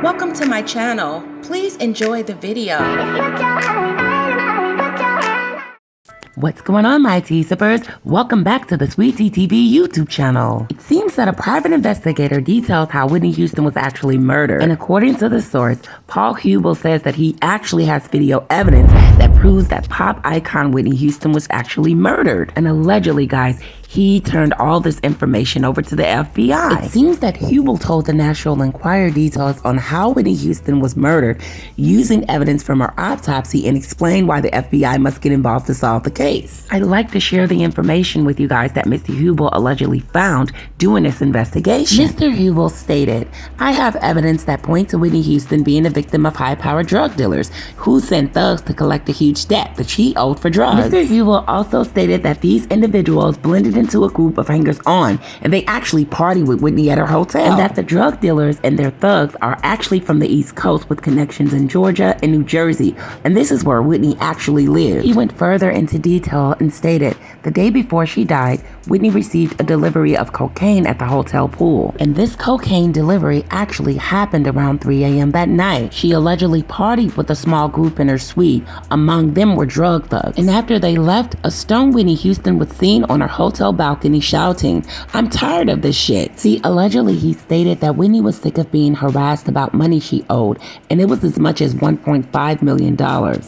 Welcome to my channel. Please enjoy the video. What's going on, my tea-sippers? Welcome back to the StT TV YouTube channel. It seems that a private investigator details how Whitney Houston was actually murdered. And according to the source, Paul Hubel says that he actually has video evidence that proves that pop icon Whitney Houston was actually murdered. And allegedly, guys, he turned all this information over to the FBI. It seems that Hubel told the National Enquirer details on how Whitney Houston was murdered using evidence from her autopsy and explained why the FBI must get involved to solve the case. I'd like to share the information with you guys that Mr. Hubel allegedly found doing this investigation. Mr. Hubel stated, "I have evidence that point to Whitney Houston being a victim of high-powered drug dealers who sent thugs to collect a huge debt that she owed for drugs." Mr. Hubel also stated that these individuals blended into a group of hangers-on and they actually partied with Whitney at her hotel, and that the drug dealers and their thugs are actually from the East Coast with connections in Georgia and New Jersey, and this is where Whitney actually lived. He went further into detail and stated, the day before she died, Whitney received a delivery of cocaine at the hotel pool, and this cocaine delivery actually happened around 3 a.m. that night. She allegedly partied with a small group in her suite. Among them were drug thugs, and after they left, a stoned Whitney Houston was seen on her hotel balcony shouting, "I'm tired of this shit." See, allegedly he stated that Whitney was sick of being harassed about money she owed, and it was as much as $1.5 million.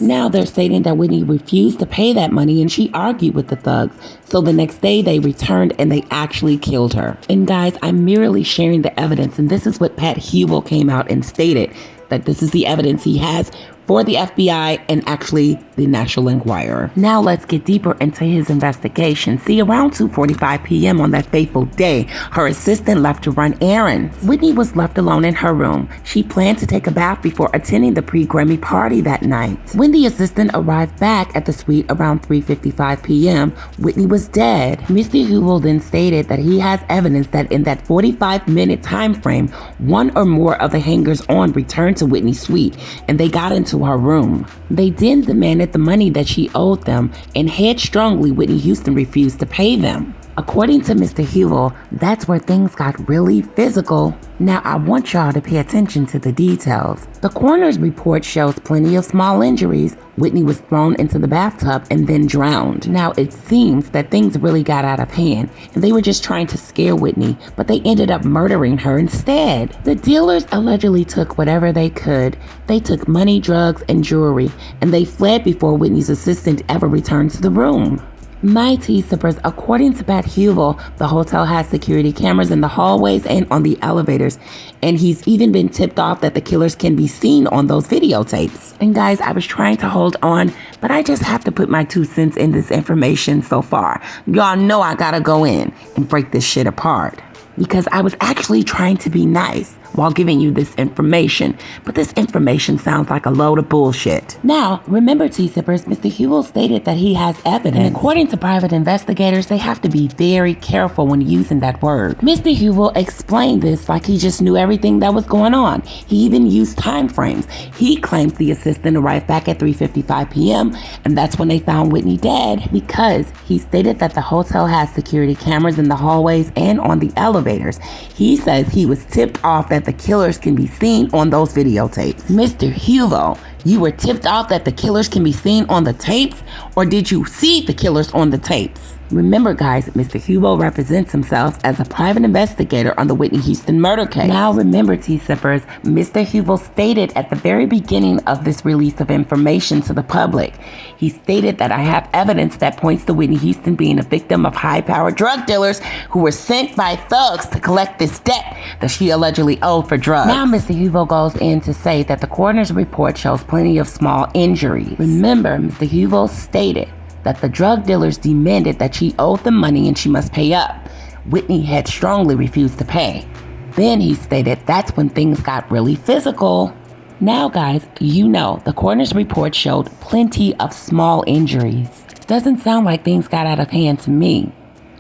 Now they're stating that Whitney refused to pay that money and she argued with the thugs. So the next day they returned and they actually killed her. And guys, I'm merely sharing the evidence, and this is what Pat Hubel came out and stated, that this is the evidence he has for the FBI and actually the National Enquirer. Now let's get deeper into his investigation. See, around 2:45 p.m. on that fateful day, her assistant left to run errands. Whitney was left alone in her room. She planned to take a bath before attending the pre-Grammy party that night. When the assistant arrived back at the suite around 3:55 p.m., Whitney was dead. Mr. Hubel then stated that he has evidence that in that 45-minute time frame, one or more of the hangers-on returned to Whitney's suite and they got into her room. They then demanded the money that she owed them, and headstrongly Whitney Houston refused to pay them. According to Mr. Hubel, that's where things got really physical. Now I want y'all to pay attention to the details. The coroner's report shows plenty of small injuries. Whitney was thrown into the bathtub and then drowned. Now it seems that things really got out of hand and they were just trying to scare Whitney, but they ended up murdering her instead. The dealers allegedly took whatever they could. They took money, drugs, and jewelry, and they fled before Whitney's assistant ever returned to the room. My tea-sippers, according to Pat Hubel, the hotel has security cameras in the hallways and on the elevators, and he's even been tipped off that the killers can be seen on those videotapes. And guys, I was trying to hold on, but I just have to put my 2 cents in this information so far. Y'all know I gotta go in and break this shit apart, because I was actually trying to be nice while giving you this information, but this information sounds like a load of bullshit. Now, remember, tea-sippers, Mr. Hubel stated that he has evidence, and according to private investigators, they have to be very careful when using that word. Mr. Hubel explained this like he just knew everything that was going on. He even used time frames. He claims the assistant arrived back at 3:55 p.m., and that's when they found Whitney dead, because he stated that the hotel has security cameras in the hallways and on the elevators. He says he was tipped off that the killers can be seen on those videotapes. Mr. Hubel, you were tipped off that the killers can be seen on the tapes, or did you see the killers on the tapes? Remember, guys, Mr. Hubel represents himself as a private investigator on the Whitney Houston murder case. Now remember, tea-sippers, Mr. Hubel stated at the very beginning of this release of information to the public, he stated that I have evidence that points to Whitney Houston being a victim of high-powered drug dealers who were sent by thugs to collect this debt that she allegedly owed for drugs. Now Mr. Hubel goes in to say that the coroner's report shows plenty of small injuries. Remember, Mr. Hubel stated that the drug dealers demanded that she owed them money and she must pay up. Whitney had strongly refused to pay. Then he stated that's when things got really physical. Now guys, you know, the coroner's report showed plenty of small injuries. Doesn't sound like things got out of hand to me.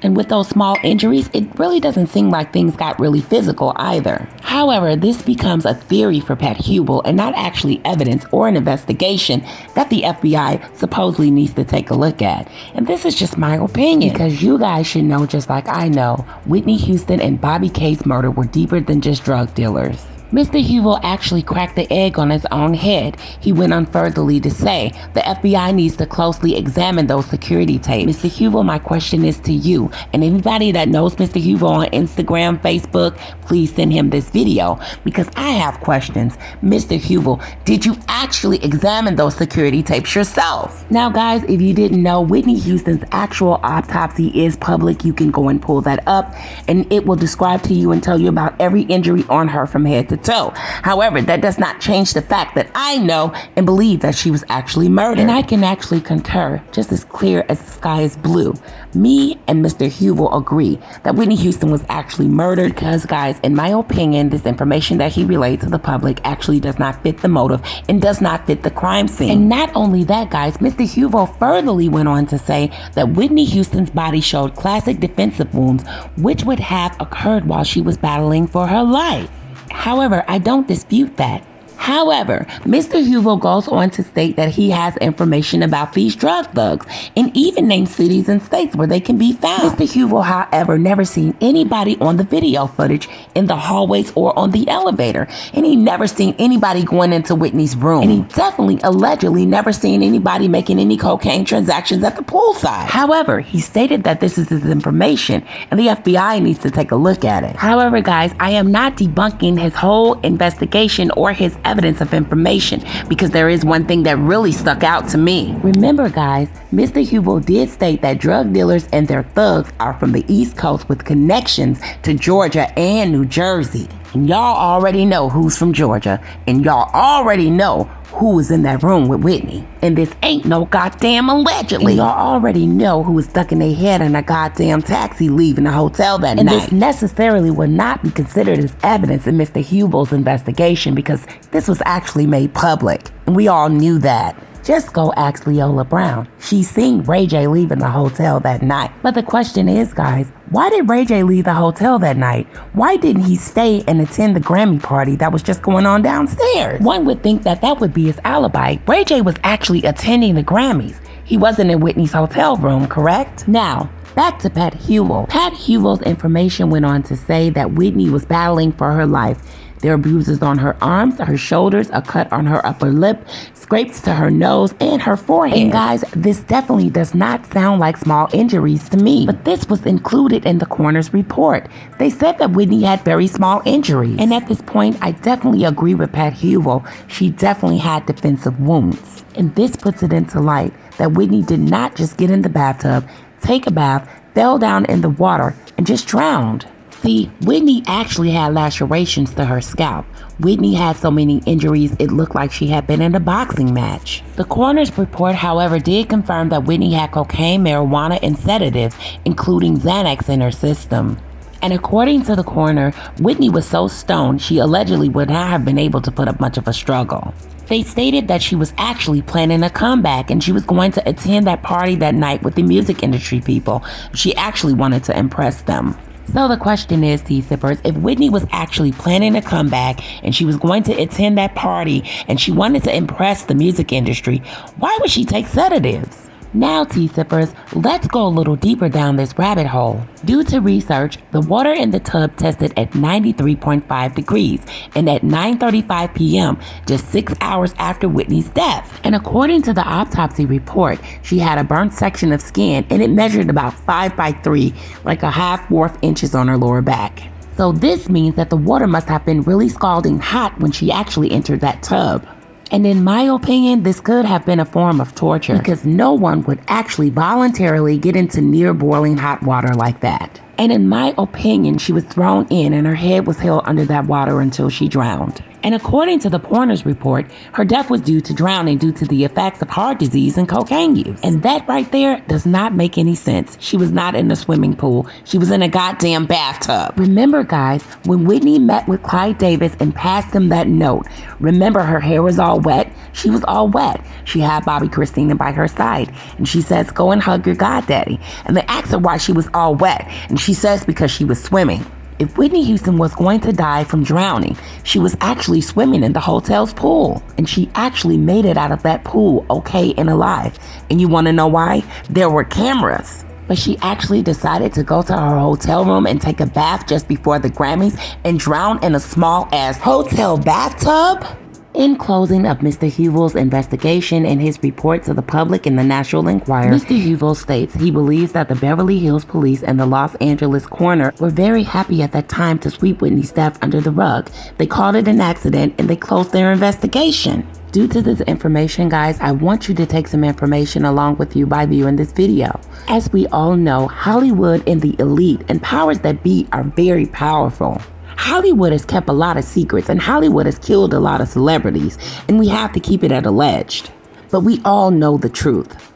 And with those small injuries, it really doesn't seem like things got really physical either. However, this becomes a theory for Pat Hubel and not actually evidence or an investigation that the FBI supposedly needs to take a look at. And this is just my opinion, because you guys should know, just like I know, Whitney Houston and Bobby K's murder were deeper than just drug dealers. Mr. Hubel actually cracked the egg on his own head. He went on furtherly to say, the FBI needs to closely examine those security tapes. Mr. Hubel, my question is to you, and anybody that knows Mr. Hubel on Instagram, Facebook, please send him this video, because I have questions. Mr. Hubel, did you actually examine those security tapes yourself? Now guys, if you didn't know, Whitney Houston's actual autopsy is public. You can go and pull that up, and it will describe to you and tell you about every injury on her from head to toe. However, that does not change the fact that I know and believe that she was actually murdered. And I can actually concur, just as clear as the sky is blue. Me and Mr. Hubel agree that Whitney Houston was actually murdered because, guys, in my opinion, this information that he relayed to the public actually does not fit the motive and does not fit the crime scene. And not only that, guys, Mr. Hubel furtherly went on to say that Whitney Houston's body showed classic defensive wounds, which would have occurred while she was battling for her life. However, I don't dispute that. However, Mr. Hubel goes on to state that he has information about these drug thugs and even names cities and states where they can be found. Mr. Hubel, however, never seen anybody on the video footage in the hallways or on the elevator, and he never seen anybody going into Whitney's room, and he definitely allegedly never seen anybody making any cocaine transactions at the poolside. However, he stated that this is his information and the FBI needs to take a look at it. However, guys, I am not debunking his whole investigation or his evidence of information, because there is one thing that really stuck out to me. Remember, guys, Mr. Hubel did state that drug dealers and their thugs are from the East Coast with connections to Georgia and New Jersey. And y'all already know who's from Georgia, and y'all already know who was in that room with Whitney. And this ain't no goddamn allegedly. And y'all already know who was stuck in their head in a goddamn taxi leaving the hotel that night. And this necessarily would not be considered as evidence in Mr. Hubel's investigation, because this was actually made public. And we all knew that. Just go ask Leola Brown. She seen Ray J leaving the hotel that night. But the question is, guys, why did Ray J leave the hotel that night? Why didn't he stay and attend the Grammy party that was just going on downstairs? One would think that that would be his alibi. Ray J was actually attending the Grammys. He wasn't in Whitney's hotel room, correct? Now, back to Pat Hubel. Pat Hubel's information went on to say that Whitney was battling for her life. There are bruises on her arms, her shoulders, a cut on her upper lip, scrapes to her nose and her forehead. And guys, this definitely does not sound like small injuries to me, but this was included in the coroner's report. They said that Whitney had very small injuries. And at this point, I definitely agree with Pat Hubel. She definitely had defensive wounds. And this puts it into light that Whitney did not just get in the bathtub, take a bath, fell down in the water, and just drowned. See, Whitney actually had lacerations to her scalp. Whitney had so many injuries, it looked like she had been in a boxing match. The coroner's report, however, did confirm that Whitney had cocaine, marijuana, and sedatives, including Xanax, in her system. And according to the coroner, Whitney was so stoned, she allegedly would not have been able to put up much of a struggle. They stated that she was actually planning a comeback and she was going to attend that party that night with the music industry people. She actually wanted to impress them. So the question is, T-Sippers, if Whitney was actually planning a comeback and she was going to attend that party and she wanted to impress the music industry, why would she take sedatives? Now, T-Sippers, let's go a little deeper down this rabbit hole. Due to research, the water in the tub tested at 93.5 degrees and at 9:35 p.m., just 6 hours after Whitney's death. And according to the autopsy report, she had a burnt section of skin and it measured about 5 by 3, like a 1/2 inches on her lower back. So this means that the water must have been really scalding hot when she actually entered that tub. And in my opinion, this could have been a form of torture, because no one would actually voluntarily get into near boiling hot water like that. And in my opinion, she was thrown in and her head was held under that water until she drowned. And according to the coroner's report, her death was due to drowning due to the effects of heart disease and cocaine use. And that right there does not make any sense. She was not in the swimming pool. She was in a goddamn bathtub. Remember, guys, when Whitney met with Clyde Davis and passed him that note, remember her hair was all wet? She was all wet. She had Bobby Christina by her side. And she says, go and hug your goddaddy. And they asked her why she was all wet. And she says because she was swimming. If Whitney Houston was going to die from drowning, she was actually swimming in the hotel's pool. And she actually made it out of that pool okay and alive. And you want to know why? There were cameras. But she actually decided to go to her hotel room and take a bath just before the Grammys and drown in a small-ass hotel bathtub? In closing of Mr. Huville's investigation and his report to the public in the National Enquirer, Mr. Huville states he believes that the Beverly Hills Police and the Los Angeles coroner were very happy at that time to sweep Whitney's death under the rug. They called it an accident and they closed their investigation. Due to this information, guys, I want you to take some information along with you by viewing this video. As we all know, Hollywood and the elite and powers that be are very powerful. Hollywood has kept a lot of secrets and Hollywood has killed a lot of celebrities, and we have to keep it at alleged. But we all know the truth.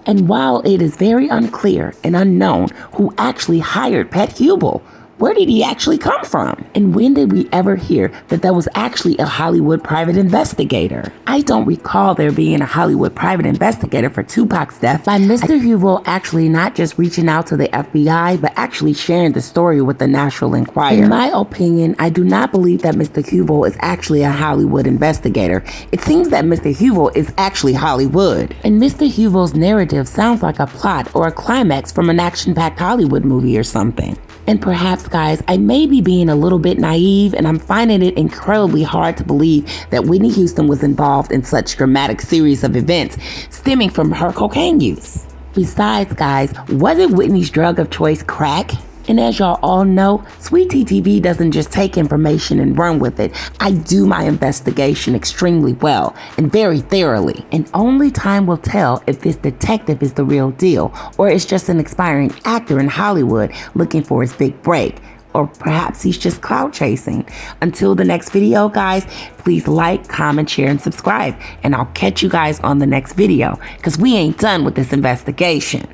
And while it is very unclear and unknown who actually hired Pat Hubel, where did he actually come from? And when did we ever hear that there was actually a Hollywood private investigator? I don't recall there being a Hollywood private investigator for Tupac's death by Mr. Huville actually not just reaching out to the FBI, but actually sharing the story with the National Enquirer. In my opinion, I do not believe that Mr. Huville is actually a Hollywood investigator. It seems that Mr. Huville is actually Hollywood. And Mr. Huville's narrative sounds like a plot or a climax from an action-packed Hollywood movie or something. And perhaps, guys, I may be being a little bit naive and I'm finding it incredibly hard to believe that Whitney Houston was involved in such dramatic series of events stemming from her cocaine use. Besides, guys, wasn't Whitney's drug of choice crack? And as y'all all know, StT&TV doesn't just take information and run with it. I do my investigation extremely well and very thoroughly. And only time will tell if this detective is the real deal or it's just an aspiring actor in Hollywood looking for his big break. Or perhaps he's just clout chasing. Until the next video, guys, please like, comment, share, and subscribe. And I'll catch you guys on the next video because we ain't done with this investigation.